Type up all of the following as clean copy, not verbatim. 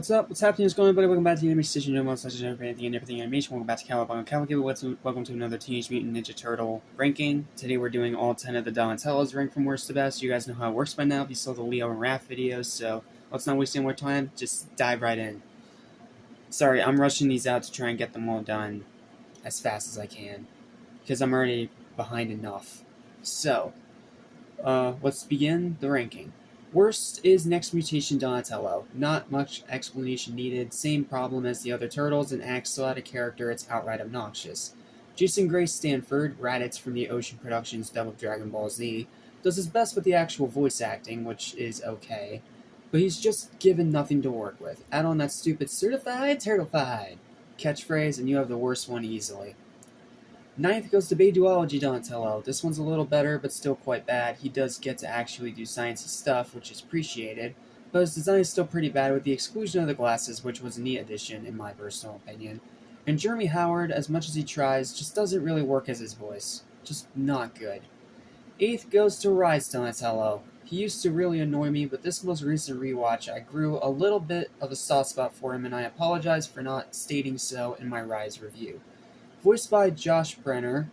What's up? What's happening? What's going on, everybody? Welcome back to the Anime Station, everything and everything animation. Welcome back to Cowabunga. Welcome to another Teenage Mutant Ninja Turtle ranking. Today we're doing all 10 of the Donatellos ranked from worst to best. You guys know how it works by now if you saw the Leo and Raph videos, so let's not waste any more time. Just dive right in. Sorry, I'm rushing these out to try and get them all done as fast as I can, because I'm already behind enough. So, let's begin the ranking. Worst is Next Mutation Donatello. Not much explanation needed, same problem as the other turtles, and acts so out of character it's outright obnoxious. Jason Gray Stanford, Raditz from the Ocean Productions dub of Dragon Ball Z, does his best with the actual voice acting, which is okay, but he's just given nothing to work with. Add on that stupid certified turtlefied catchphrase and you have the worst one easily. Ninth goes to Duology Donatello. This one's a little better, but still quite bad. He does get to actually do sciencey stuff, which is appreciated, but his design is still pretty bad with the exclusion of the glasses, which was a neat addition in my personal opinion. And Jeremy Howard, as much as he tries, just doesn't really work as his voice. Just not good. Eighth goes to Rise Donatello. He used to really annoy me, but this most recent rewatch, I grew a little bit of a soft spot for him, and I apologize for not stating so in my Rise review. Voiced by Josh Brenner,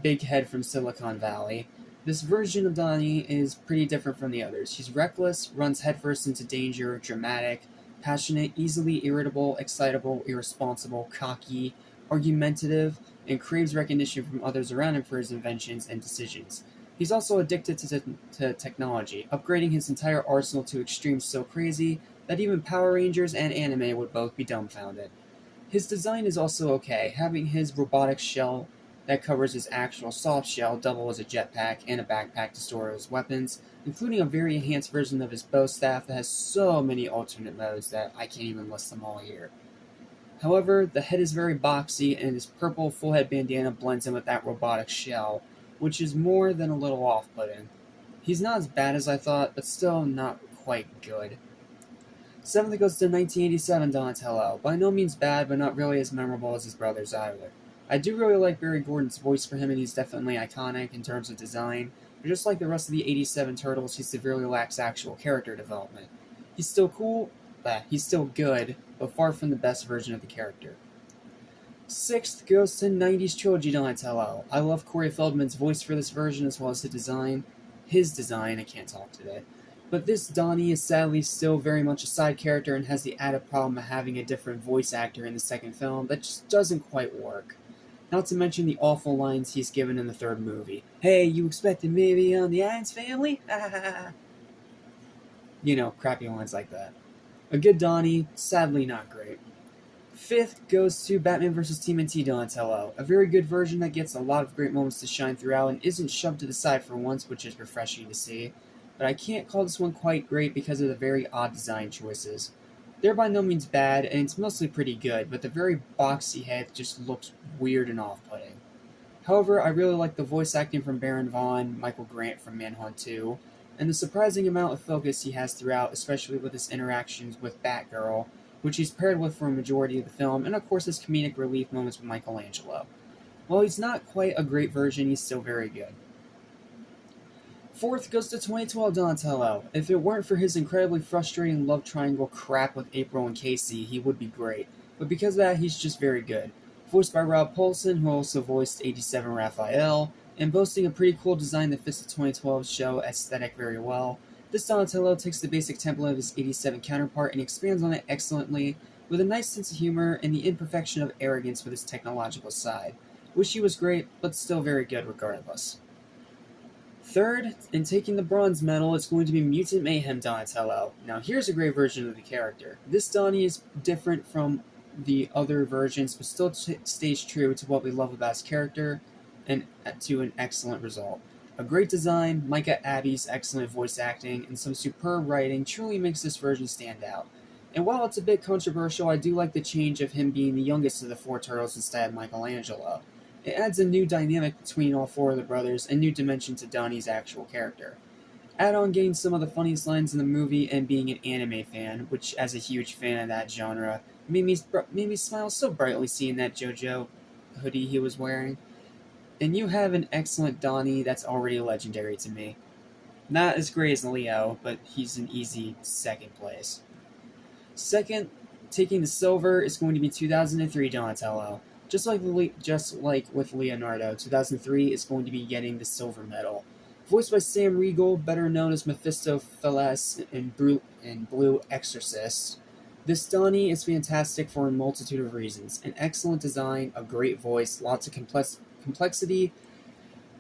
Big Head from Silicon Valley, this version of Donnie is pretty different from the others. He's reckless, runs headfirst into danger, dramatic, passionate, easily irritable, excitable, irresponsible, cocky, argumentative, and craves recognition from others around him for his inventions and decisions. He's also addicted to technology, upgrading his entire arsenal to extremes so crazy that even Power Rangers and anime would both be dumbfounded. His design is also okay, having his robotic shell that covers his actual soft shell double as a jetpack and a backpack to store his weapons, including a very enhanced version of his bow staff that has so many alternate modes that I can't even list them all here. However, the head is very boxy and his purple full head bandana blends in with that robotic shell, which is more than a little off-putting. He's not as bad as I thought, but still not quite good. Seventh goes to 1987 Donatello. By no means bad, but not really as memorable as his brothers either. I do really like Barry Gordon's voice for him, and he's definitely iconic in terms of design, but just like the rest of the 87 Turtles, he severely lacks actual character development. He's still cool, he's still good, but far from the best version of the character. Sixth goes to 90s Trilogy Donatello. I love Corey Feldman's voice for this version as well as the design. His design, I can't talk today. But this Donnie is sadly still very much a side character and has the added problem of having a different voice actor in the second film that just doesn't quite work. Not to mention the awful lines he's given in the third movie. Hey, you expected me to be on the Addams Family? You know, crappy lines like that. A good Donnie, sadly not great. Fifth goes to Batman vs. TMNT Donatello, a very good version that gets a lot of great moments to shine throughout and isn't shoved to the side for once, which is refreshing to see. But I can't call this one quite great because of the very odd design choices. They're by no means bad, and it's mostly pretty good, but the very boxy head just looks weird and off-putting. However, I really like the voice acting from Baron Vaughn, Michael Grant from Manhunt 2, and the surprising amount of focus he has throughout, especially with his interactions with Batgirl, which he's paired with for a majority of the film, and of course his comedic relief moments with Michelangelo. While he's not quite a great version, he's still very good. Fourth goes to 2012 Donatello. If it weren't for his incredibly frustrating love triangle crap with April and Casey, he would be great. But because of that, he's just very good. Voiced by Rob Paulsen, who also voiced 87 Raphael, and boasting a pretty cool design that fits the 2012 show aesthetic very well, this Donatello takes the basic template of his 87 counterpart and expands on it excellently, with a nice sense of humor and the imperfection of arrogance with his technological side. Wish he was great, but still very good regardless. Third, in taking the bronze medal, it's going to be Mutant Mayhem Donatello. Now here's a great version of the character. This Donnie is different from the other versions, but still stays true to what we love about his character, and to an excellent result. A great design, Micah Abbey's excellent voice acting, and some superb writing truly makes this version stand out. And while it's a bit controversial, I do like the change of him being the youngest of the four turtles instead of Michelangelo. It adds a new dynamic between all four of the brothers and new dimension to Donnie's actual character. Add on getting some of the funniest lines in the movie and being an anime fan, which as a huge fan of that genre, made me smile so brightly seeing that JoJo hoodie he was wearing. And you have an excellent Donnie that's already legendary to me. Not as great as Leo, but he's an easy second place. Second taking the silver is going to be 2003 Donatello. Just like with Leonardo, 2003 is going to be getting the silver medal. Voiced by Sam Riegel, better known as Mephistopheles in Blue Exorcist. This Donnie is fantastic for a multitude of reasons. An excellent design, a great voice, lots of complexity,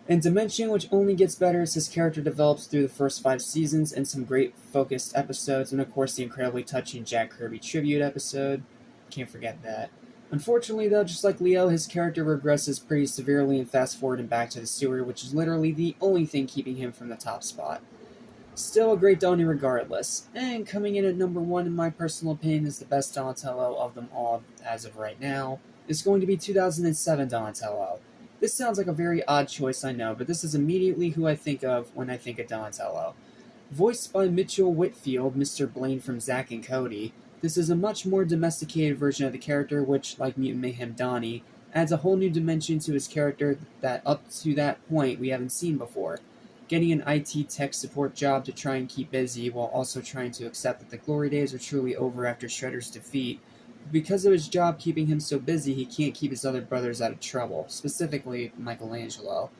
and dimension, which only gets better as his character develops through the first 5 seasons, and some great focused episodes, and of course the incredibly touching Jack Kirby tribute episode. Can't forget that. Unfortunately, though, just like Leo, his character regresses pretty severely in Fast Forward and Back to the Sewer, which is literally the only thing keeping him from the top spot. Still a great Donnie regardless, and coming in at number 1 in my personal opinion is the best Donatello of them all as of right now, is going to be 2007 Donatello. This sounds like a very odd choice, I know, but this is immediately who I think of when I think of Donatello. Voiced by Mitchell Whitfield, Mr. Blaine from Zack and Cody, this is a much more domesticated version of the character, which, like Mutant Mayhem Donnie, adds a whole new dimension to his character that up to that point we haven't seen before. Getting an IT tech support job to try and keep busy while also trying to accept that the glory days are truly over after Shredder's defeat. Because of his job keeping him so busy, he can't keep his other brothers out of trouble, specifically Michelangelo.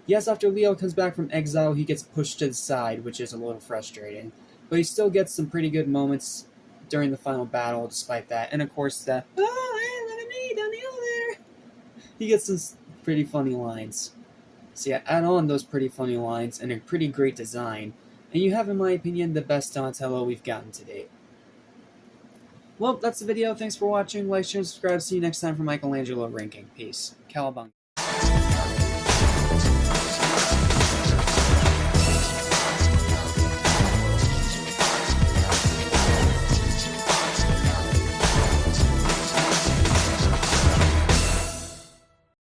Yes, after Leo comes back from exile, he gets pushed to the side, which is a little frustrating, but he still gets some pretty good moments during the final battle despite that, and of course the, "Oh, hey, look at me, down the hill there!" He gets some pretty funny lines. So yeah, add on those pretty funny lines and a pretty great design, and you have, in my opinion, the best Donatello we've gotten to date. Well, that's the video. Thanks for watching. Like, share, and subscribe. See you next time for Michelangelo ranking. Peace. Cowabunga.